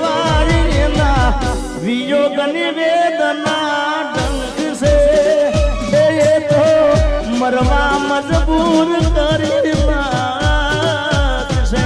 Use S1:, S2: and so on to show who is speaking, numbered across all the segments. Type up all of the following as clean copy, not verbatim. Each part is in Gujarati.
S1: જવારી એના વિયોગની વેદના ડંક છે એ તો મરવા મજબૂર કરી નાખશે.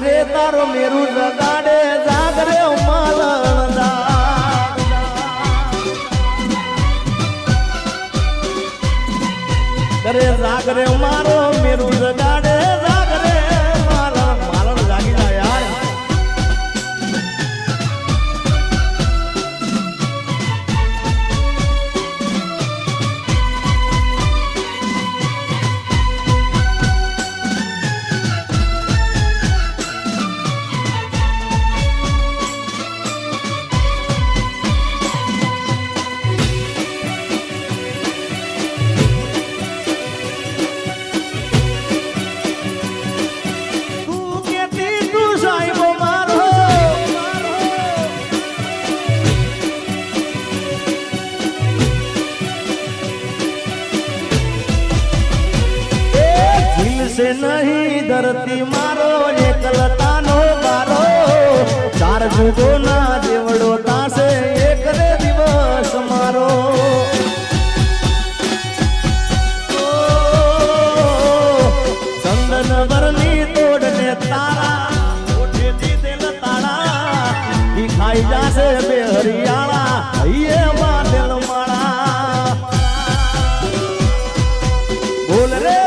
S1: રે તારો મેરું જગાડે જાગરે માલણદા કરે જાગરે મારો મેરું જગાડે જાગરે માલણ માલણ જાગી જાય યાર. से नहीं धरती मारो एकलतानो बारो चार जुगो ना जेवड़ो तासे एक रे दिवस मारो. चंदन बरनी तोड़ने तारा उठे दिल तारा दिखाई जासे बेहरियाला ये दिल मारा बोल रे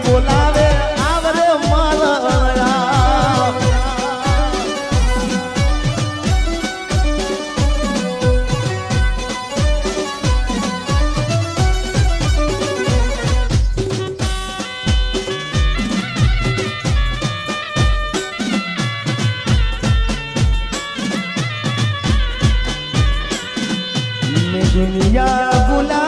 S1: बोलावे आवरे मालया मैं दुनिया बुला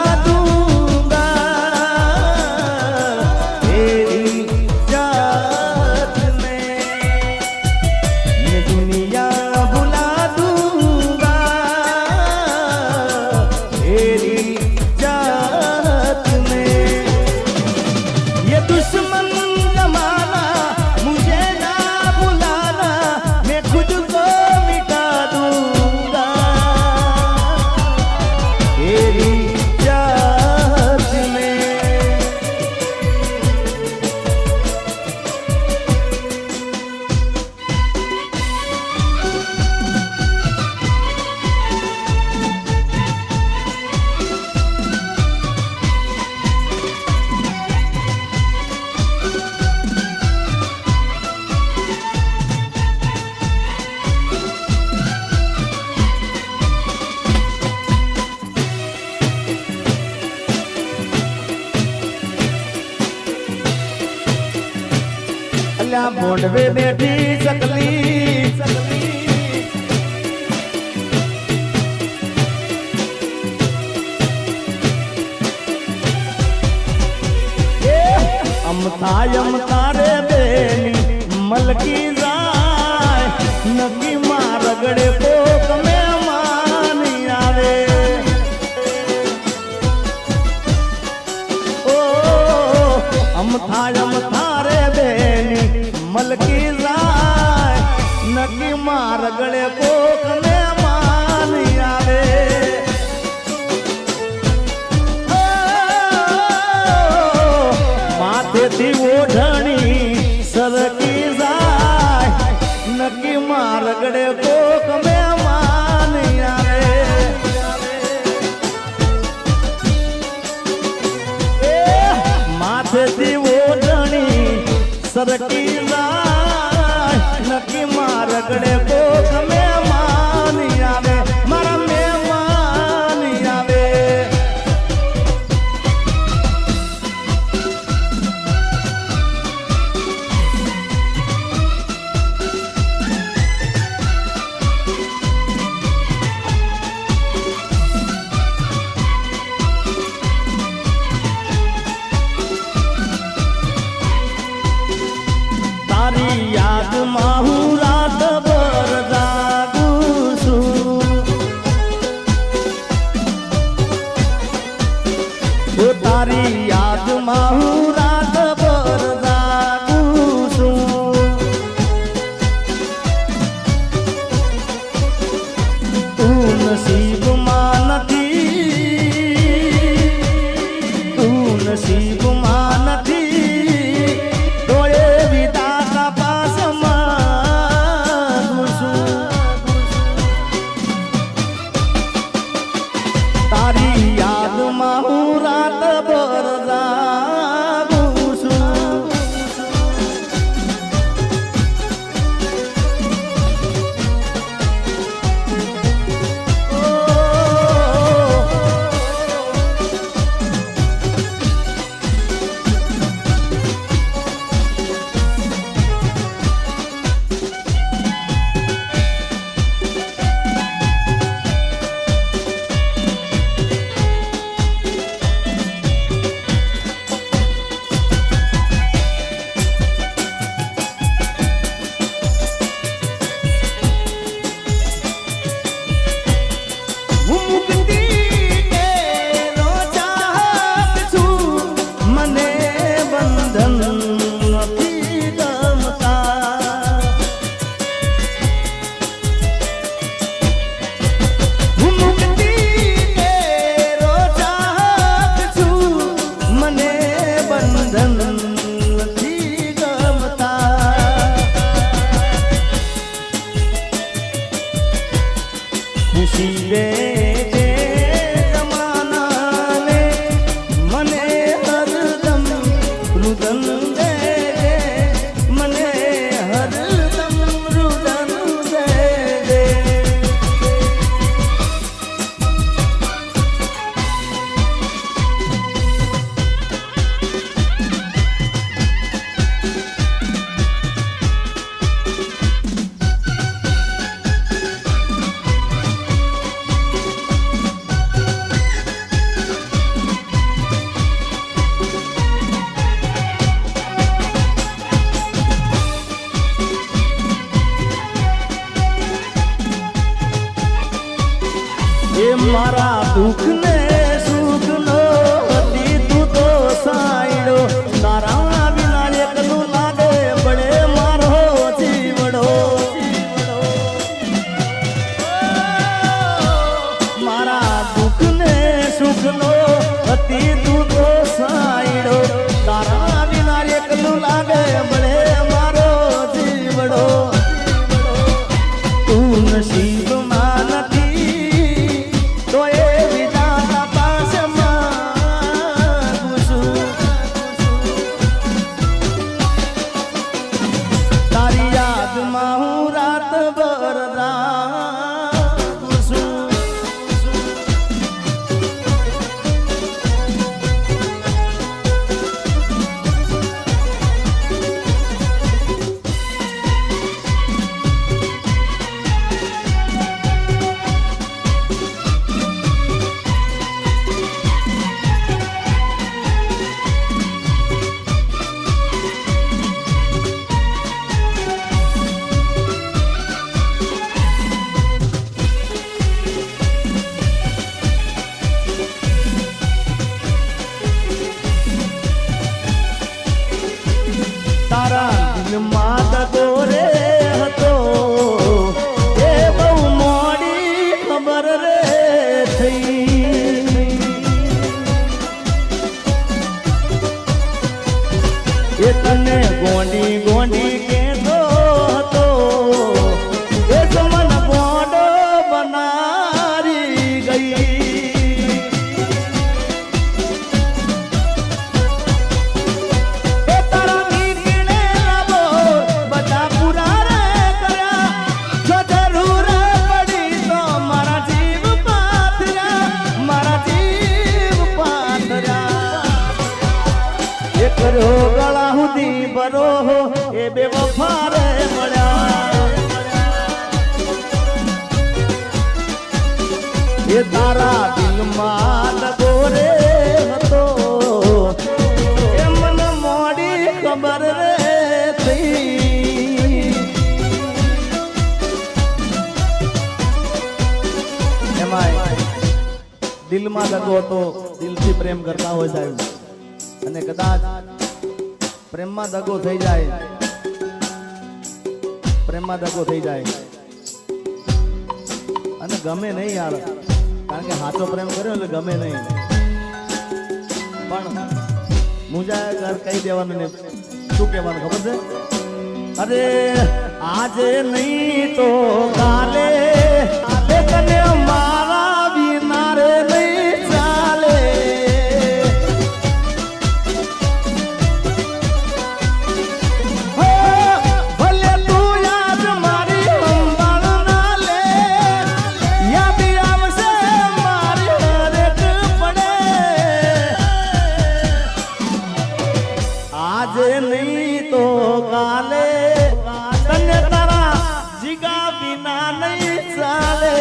S1: मोंडवे बैठी सकली અમથાયમ તારે બેની મલકી જાય નકી માં રગડે કોક મહેમાની આવે ઓ અમથાયમ તારે બેની મલકી જાય નકી માં રગડે કોક મહેમાની આવે માથેથી ઓઢણી સરકી જાય નકી માં રગડે કોક મહેમાન આવે માથેથી ઓઢણી સરકી જાય નકી માં રગડે કોક મહેમાન આવે મારા મહેમાન આવે તારી યાદમાં હું રાતભર જાગું છું તારી યાદમાં હું રાતભર જાગું છું તું નસીબમાં નથી તું નસીબમાં નથી તારી યાદમાં હું રાતભર જાગું છું ખુશી દે જમાનાને મને હરદમ રુદન દે મને હરદમ રુદન દે એ મારા દુઃખ ને સુખ નો હતી તું તો સાઈડો તારા વિના એકલું લાગે પડે મારો જીવડો મારા દુઃખ ને સુખ નો હતી તું તો સાઈડો તારા વિના એકલું લાગે પડે મારો જીવડો તું નસીબમાં નથી તો એ વિધાન તારા દિલમાં દગો રે હતો એ બહુ મોડી ખબર રે થઈ એ તને ગોંડી ગોંડી કેતો હતો એ મન ગોંડો બનારી ગઈ એ તારા નીકળે લાવો બધા પૂરા રે કર્યા જો જરૂર પડી તો મારા જીવ પાથર્યા એ કર્યો ગળા સુધી બરો એ બે વફા રે મળ્યા એ તારા દિલમાં દગો રે હતો એ મને મોડી ખબર રે થઈ એમાંય દિલમાં દગો હતો દિલથી પ્રેમ કરતા હોય સાહેબ અને કદાચ પ્રેમમાં દગો થઈ જાય અને ગમે નહીં યાર કારણ કે સાચો પ્રેમ કર્યો એટલે ગમે નહીં પણ મુજા કહી દેવાનું ને શું કહેવાનું ખબર છે અરે આજે નહીં તો કાલે તને મારા વિના રે નહીં ચાલે नहीं तो काले तने तारा जिगा बिना नहीं चाले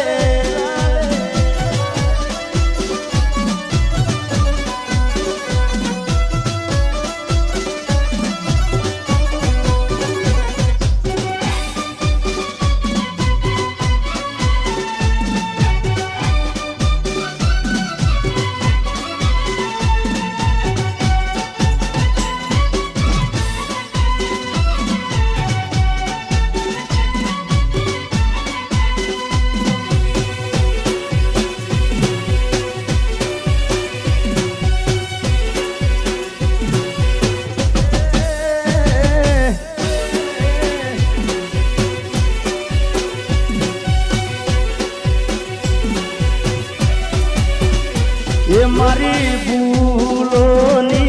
S1: ये मारी भूलोनी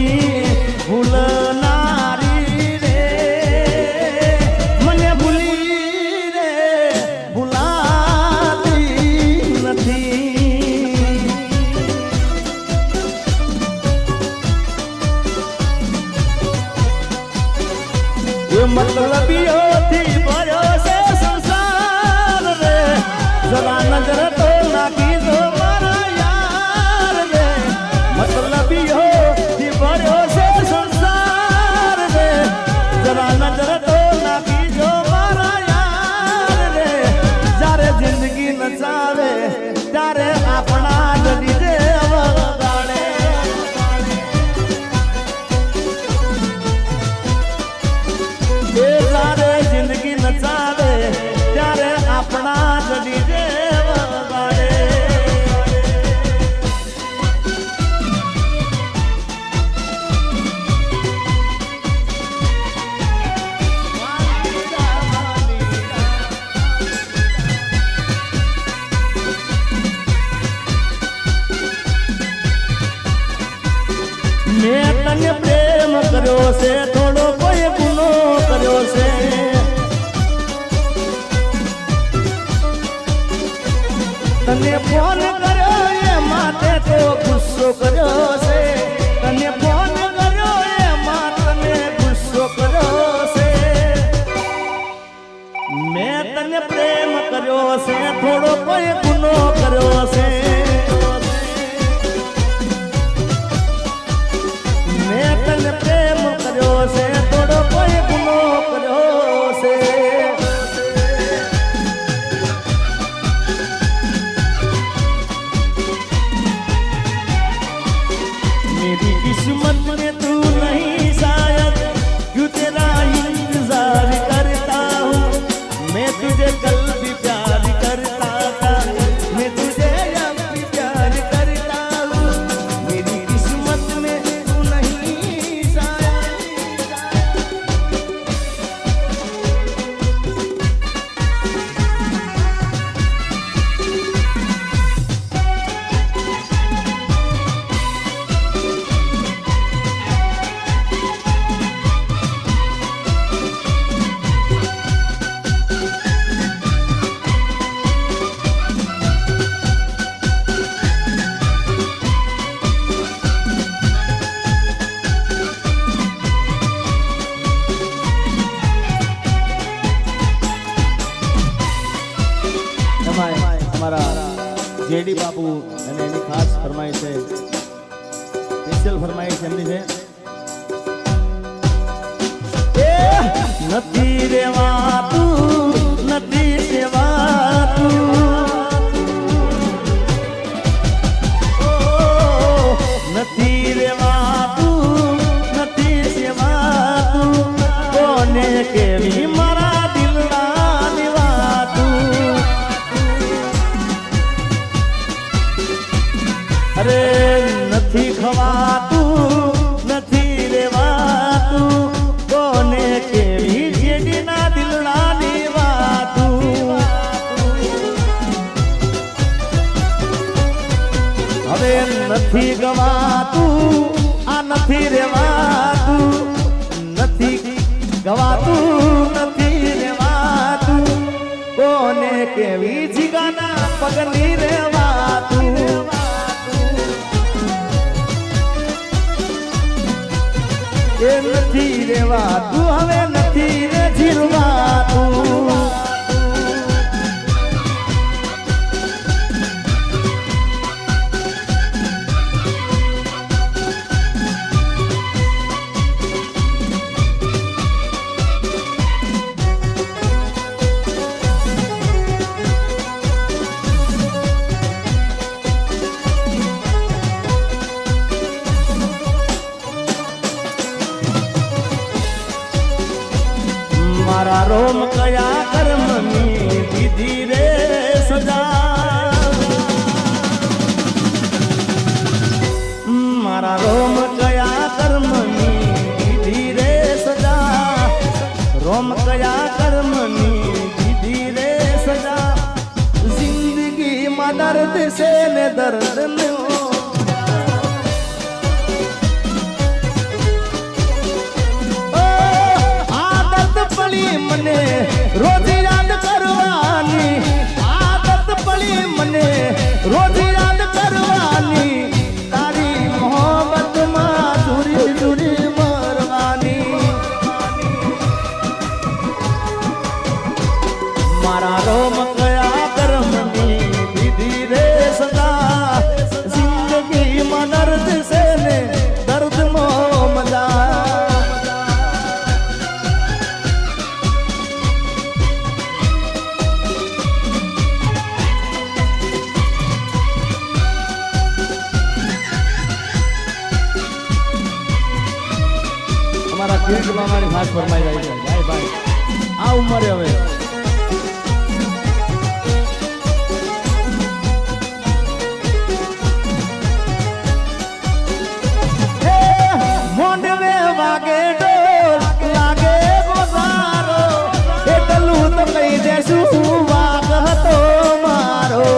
S1: भूलनारी रे मने भूली रे भूलाती નથી ये मतलबीઓથી ભર્યો છે સંસાર રે જરા નજર તો નાખી દો मतलबीઓથી ભર્યો છે સંસાર રે જરા નજર તો નાખી જો મારા યાર રે જ્યારે જિંદગી નચાવે ત્યારે આપણા જ લીધે વગાડે એ જ્યારે જિંદગી નચાવે ત્યારે આપણા જ લીધે વગાડે મેં તને પ્રેમ કર્યો છે થોડો કોઈ ગુનો કર્યો છે તને ફોન કર્યો એ માટે તો ગુસ્સો કર્યો છે તને ફોન કર્યો એ માટે ગુસ્સો કર્યો છે મેં તને પ્રેમ કર્યો છે થોડો કોઈ ગુનો કર્યો છે તને પ્રેમ કર્યો છે થોડો કોઈ ગુનો કર્યો છે मेरी किस्मत में तू नहीं शायद क्यों तेरा અમારા જેડી બાપુ અને એની ખાસ ફરમાઈશ છે, સ્પેશિયલ ફરમાઈશ એમની છે, નથી રેવાતું નથી સેવાતું, નથી રેવાતું નથી સેવાતું, કોને કેવી મારા દિલના નિવાતું, અરે નથી ખવાતું નથી રેવાતું, કોને કેવી જેડીના દિલના નિવાતું, હવે નથી ગવાતું આ નથી રેવાતું, નથી ગવાતું નથી રેવાતું, કોને કેવી જીગાના પગની રેવાતું, એ નથી રેવાતું હવે નથી રે જીરવાતું, મારા રોમ કયા કર્મની દીધી રે સજા, મારા રોમ કયા કર્મની દીધી રે સજા, રોમ કયા કર્મની દીધી રે સજા, જિંદગીમાં દર્દ છે ને દર્દ નો, મને રોજ યાદ કરવાની આદત પડી, મને રોજ યાદ કરવાની, તારી મોહબ્બતમાં દૂરી દૂરી મરવાની, મારા રોમ કયા કર્મની દીધી રે સદા, જિંદગીમાં દર્દ છે ને દર્દમાં મજા, કીર્તિ મામાની ખાસ ફરમાઈ રહી છે, ભાઈ ભાઈ આ ઉંમરે હવે મોંડવે વાગે ઢોલ લાગે ગોસારો, એટલું તો કહી દેશું વાગ હતો મારો,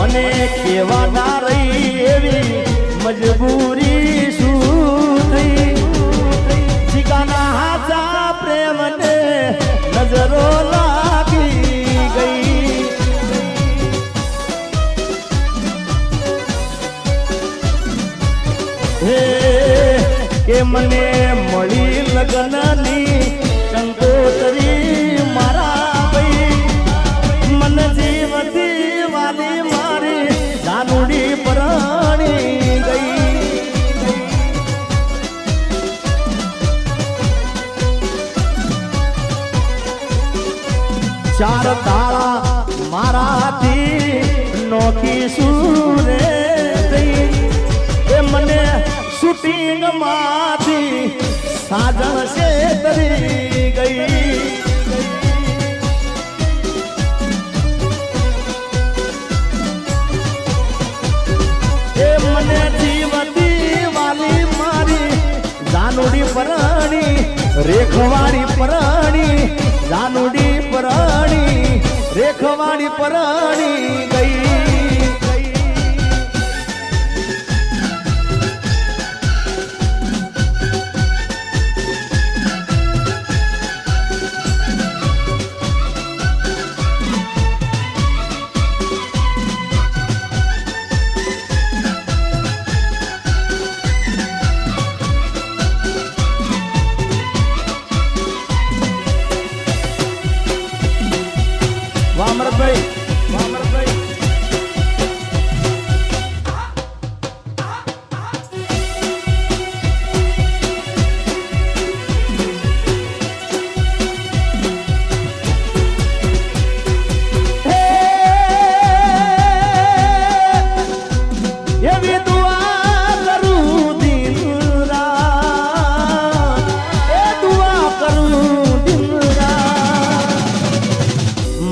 S1: મને કેવા ના રહી એવી મજબૂરી શું થઈ, જીગાના હાચા પ્રેમને નજરો લાગી ગઈ, હે કે મને મળી લગ્નની કંકોતરી મારા ભાઈ, મન જીવતી વાલી મારી જાનુડી પરણી ગઈ, ચાર તાળા મારાથી નોખી સુરે થઈ, એ મને શૂટિંગ માંથી સાજણ છેતરી ગઈ, મને જીવતી વાલી મારી જાનુડી પરણી, રેખવાડી પરણી જાનુડી પરણી, રેખવાડી પરણી ગઈ, વામરભાઈ વામરભાઈ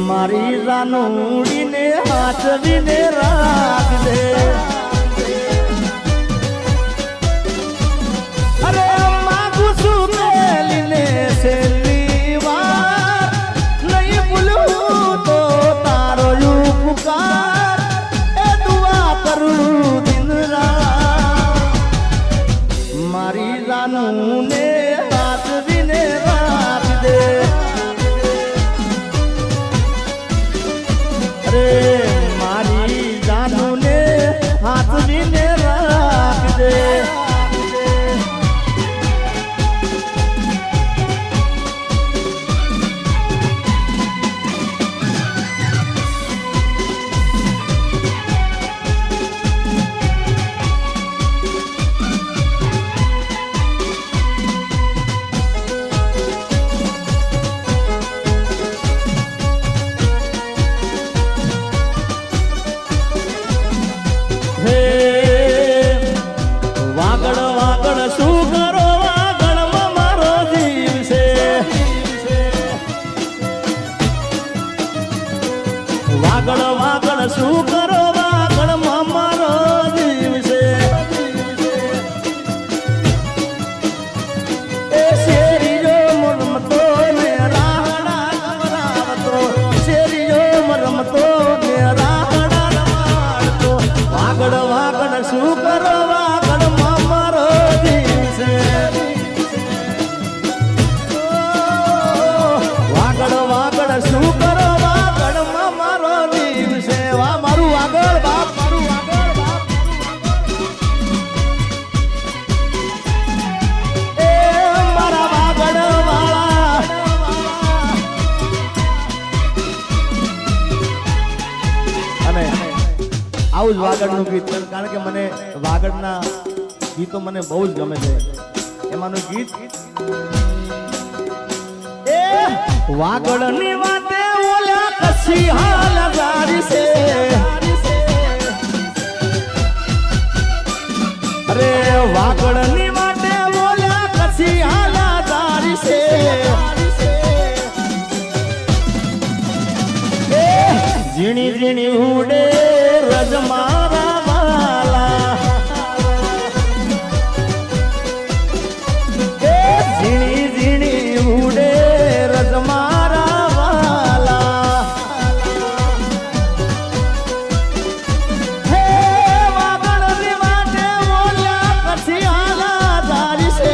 S1: મારી રાનુડીને હાથવીને રાખજે અરે માગુ છું મેલીને છેલ્લી વાર નહીં ભૂલું તો તારો ઉપકાર એ દુઆ કરું દિન રાત મારી રાનુને હાથવીને રાખજે મારી જાનુને હાથવીને રાખજે વાગડ વાગડ શું કરો વાગડમાં મારો જીવ છે વાગડ વાગડ શું કરો વાગડમાં મારો જીવ છે એ શેરીઓ રમતો ને રાહડા રમરાવતો શેરીઓ રમતો ને રાહડા રમાડતો વાગડ વાગડ શું કરો શું કરો વાગડમાં મારો જીવ છે વા મારું વાગડ બાપ મારું વાગડ બાપ એ મારા વાગડ વાળા અને આવું જ વાગડનું ગીત કારણ કે મને વાગડના ગીતો મને બહુ જ ગમે છે એમાંનું ગીત વાગડ ની વાતે ઓલા કસી હાલ જારી છે અરે વાગડ ની વાતે ઓલા કસી હાલ જારી છે ઝીણી ઝીણી ઉડે રજ મારા વાલા ઝીણી ઝીણી ઉડે રજ મારા વાલા હે વાગડ ની વાટે ઓલા કસી હાલા જારી છે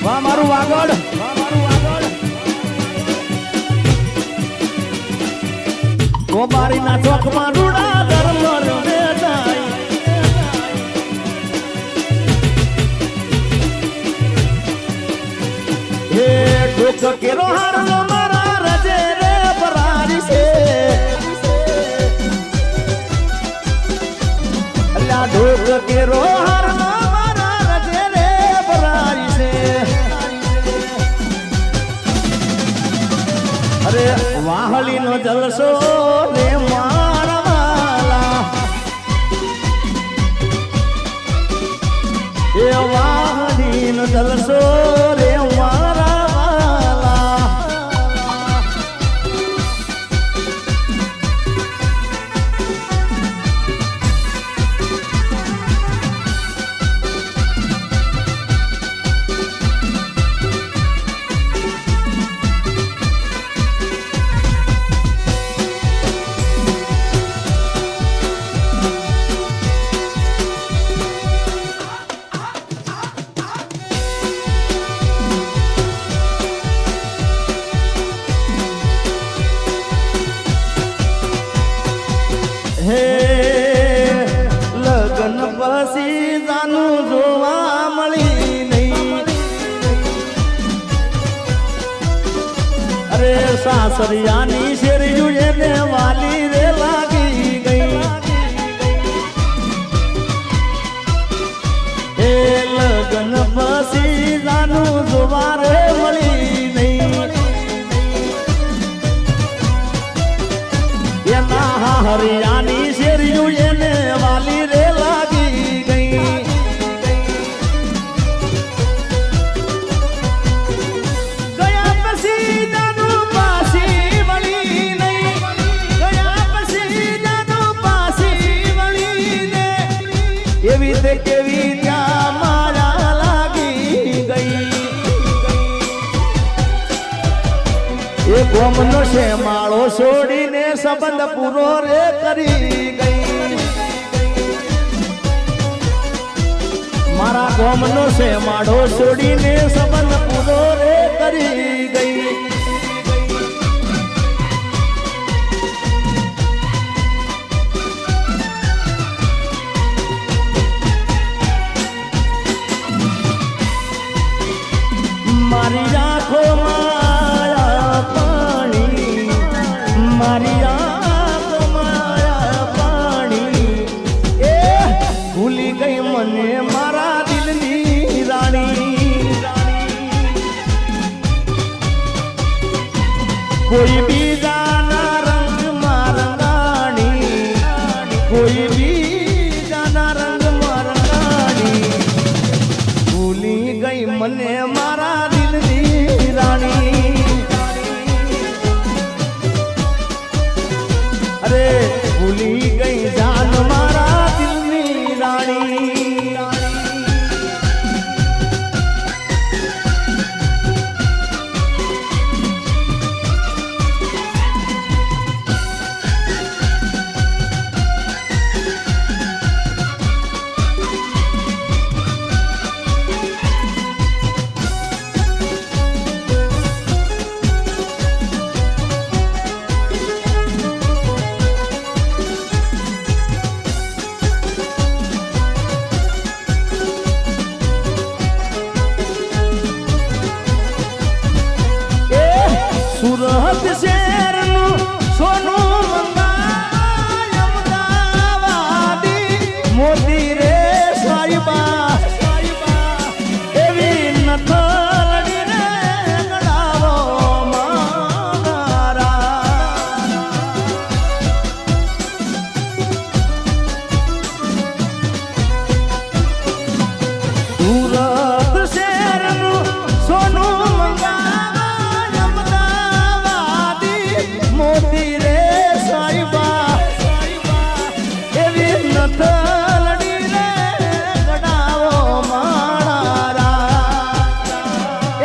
S1: વાહ મારું વાગડ ગોબારીના ચોકમાં રૂડા ધર્મર વેચાય હે ઠોક કેરો હાર મારા રજે રે બરારી છે અલ્લા ઠોક કેરો હાર અરે વાહલી નો જલસો રે મારા વાલા એ વાહલી નો જલસો રે મારા વાલા સાસરિયાની શેરિયું એને વાલી રે લાગી ગઈ એ લગન પછી જાનું જોવા રે મળી નહીં એના હરિયાની શેરિયું એને વાલી રે લાગી ગઈ ગયા પછી જાનું પાછી વળી નહીં ગયા પછી જાનું પાછી વળી ને એવી તે કેવી ત્યાં મારા લાગી ગઈ એ ગોમનો છે માળો છોડીને સંબંધ પૂરો રે કરી ગઈ મારા ગોમનો છે માળો છોડીને સંબંધ પૂરો રે કરી ગઈ મારી આંખોમાં પાણી મારી આંખોમાં પાણી એ ભૂલી ગઈ મને મારા દિલની રાણી કોઈ બીજાના રંગમાં રંગાણી કોઈ બીજાના રંગમાં રંગાણી ભૂલી ગઈ મને મારા રાણી અરે ભૂલી ગઈ જાન મારા દિલની રાણી સુરત શહેરનું સોનું મંગાય અમદાવાદી મોતી રે સાઈબા એવી નથલડી રે ગળાવો મારા સુરત શહેરનું સોનું મોતી રે સાઈબા એવી નથલડી રે ગડાવો મારા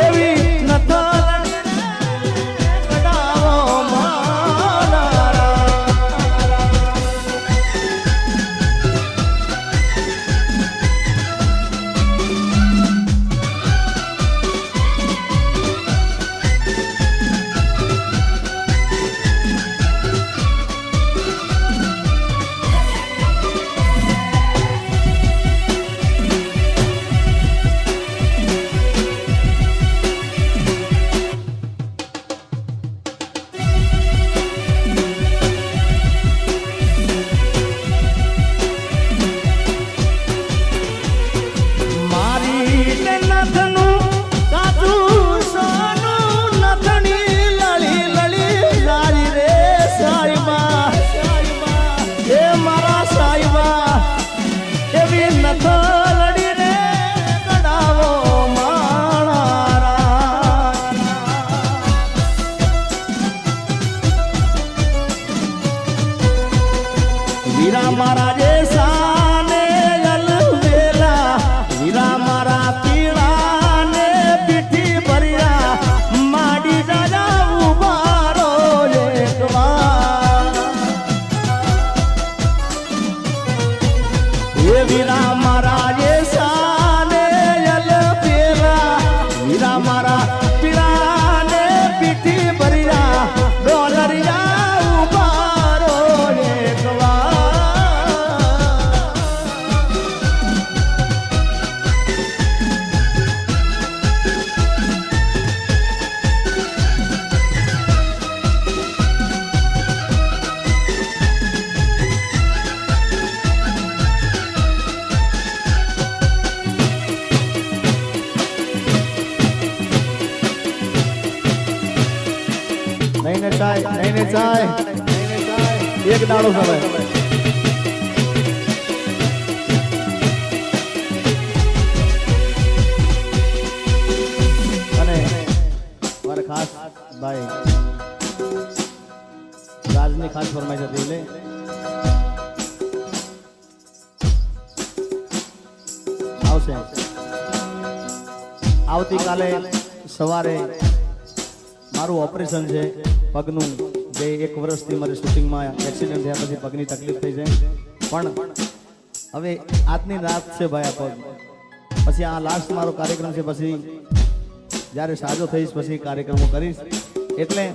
S1: એવી નથલડી રે ગડાવો મારા વીરા મારા જે સાને અલવેલા વીરા મારા પીળા ને પીઠી ભર્યા માડી દાદા ઉભારો એકવાર એ વીરા મારા જે સાને અલવેલા વીરા મારા પીળા ને પીઠી ભર્યા ડોલરિયા ઉભારો એકવાર ચાય નહીં ચાય એક દાડો સમય અને મારે ખાસ ભાઈ રાજની ખાસ ફરમાઈ હતી એટલે આવશે આવતીકાલે સવારે મારું ઓપરેશન છે પગનું જે 1 વર્ષથી મારી શૂટિંગમાં એક્સિડન્ટ થયા પછી પગની તકલીફ થઈ છે પણ હવે આજની રાત છે ભાઈ આ પગ પછી આ લાસ્ટ મારો કાર્યક્રમ છે પછી જ્યારે સાજો થઈશ પછી કાર્યક્રમો કરીશ એટલે